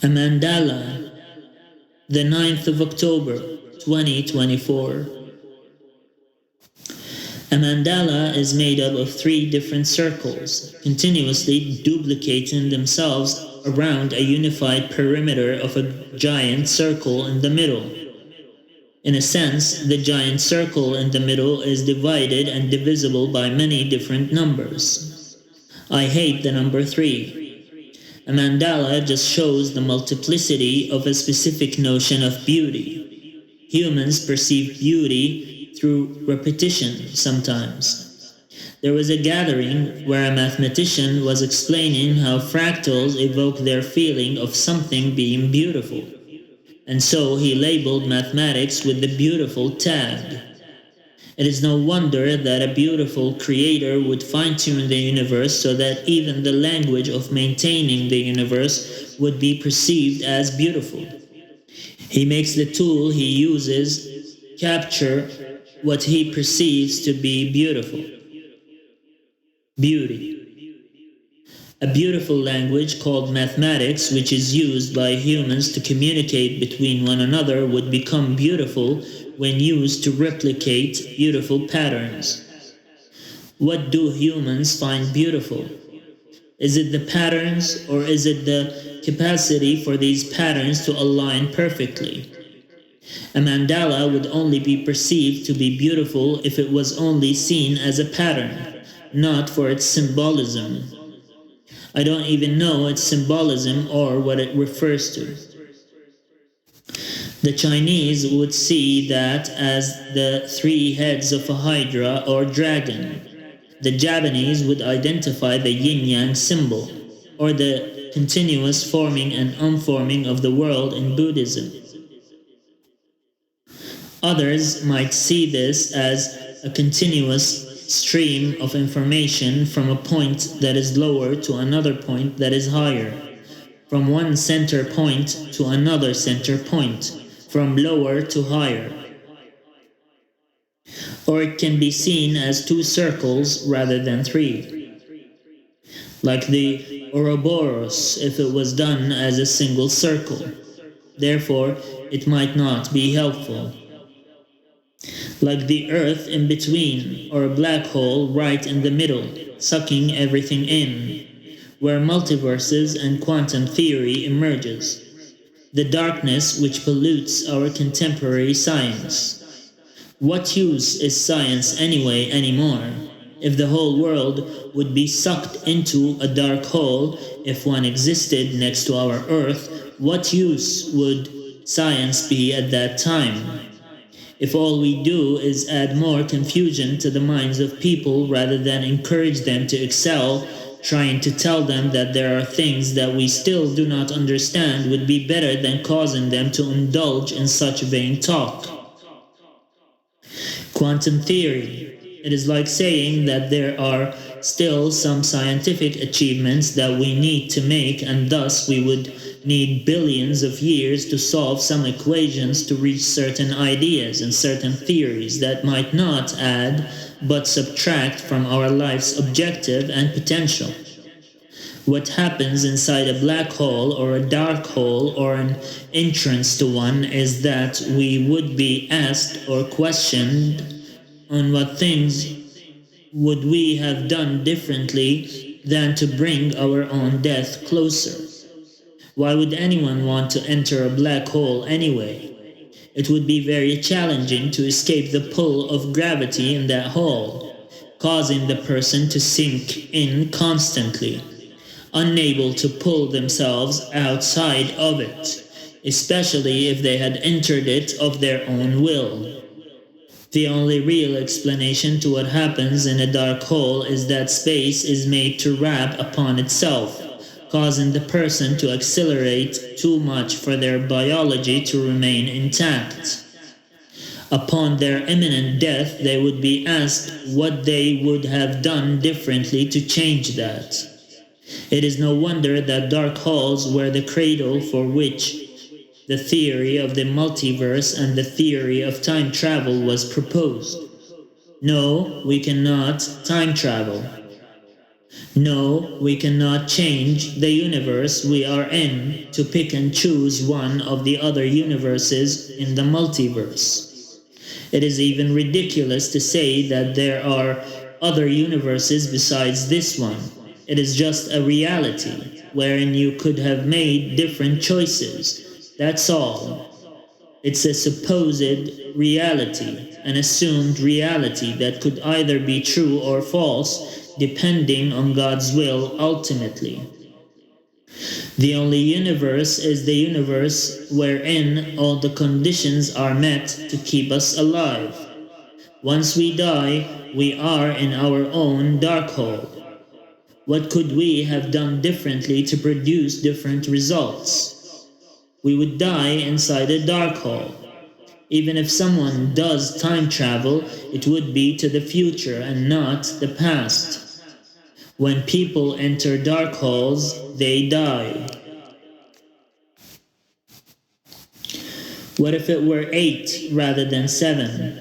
A Mandala, the 9th of October, 2024. A mandala is made up of three different circles, continuously duplicating themselves around a unified perimeter of a giant circle in the middle. In a sense, the giant circle in the middle is divided and divisible by many different numbers. I hate the number 3. A mandala just shows the multiplicity of a specific notion of beauty. Humans perceive beauty through repetition sometimes. There was a gathering where a mathematician was explaining how fractals evoke their feeling of something being beautiful. And so he labeled mathematics with the beautiful tag. It is no wonder that a beautiful creator would fine-tune the universe so that even the language of maintaining the universe would be perceived as beautiful. He makes the tool he uses capture what he perceives to be beautiful. Beauty. A beautiful language called mathematics, which is used by humans to communicate between one another, would become beautiful when used to replicate beautiful patterns. What do humans find beautiful? Is it the patterns, or is it the capacity for these patterns to align perfectly? A mandala would only be perceived to be beautiful if it was only seen as a pattern, not for its symbolism. I don't even know its symbolism or what it refers to. The Chinese would see that as the three heads of a hydra or dragon. The Japanese would identify the yin-yang symbol, or the continuous forming and unforming of the world in Buddhism. Others might see this as a continuous stream of information from a point that is lower to another point that is higher, from one center point to another center point, from lower to higher. Or it can be seen as two circles rather than three, like the Ouroboros if it was done as a single circle. Therefore, it might not be helpful. Like the earth in between, or a black hole right in the middle, sucking everything in, where multiverses and quantum theory emerges. The darkness which pollutes our contemporary science. What use is science anyway anymore? If the whole world would be sucked into a dark hole, if one existed next to our earth, what use would science be at that time? If all we do is add more confusion to the minds of people rather than encourage them to excel, trying to tell them that there are things that we still do not understand would be better than causing them to indulge in such vain talk. Quantum theory. It is like saying that there are still some scientific achievements that we need to make, and thus we would need billions of years to solve some equations to reach certain ideas and certain theories that might not add but subtract from our life's objective and potential. What happens inside a black hole or a dark hole or an entrance to one is that we would be asked or questioned on what things would we have done differently than to bring our own death closer. Why would anyone want to enter a black hole anyway? It would be very challenging to escape the pull of gravity in that hole, causing the person to sink in constantly, unable to pull themselves outside of it, especially if they had entered it of their own will. The only real explanation to what happens in a dark hole is that space is made to wrap upon itself, causing the person to accelerate too much for their biology to remain intact. Upon their imminent death, they would be asked what they would have done differently to change that. It is no wonder that dark holes were the cradle for which the theory of the multiverse and the theory of time travel was proposed. No, we cannot time travel. No, we cannot change the universe we are in to pick and choose one of the other universes in the multiverse. It is even ridiculous to say that there are other universes besides this one. It is just a reality wherein you could have made different choices. That's all. It's a supposed reality, an assumed reality that could either be true or false, depending on God's will ultimately. The only universe is the universe wherein all the conditions are met to keep us alive. Once we die, we are in our own dark hole. What could we have done differently to produce different results? We would die inside a dark hole. Even if someone does time travel, it would be to the future and not the past. When people enter dark holes, they die. What if it were 8 rather than 7?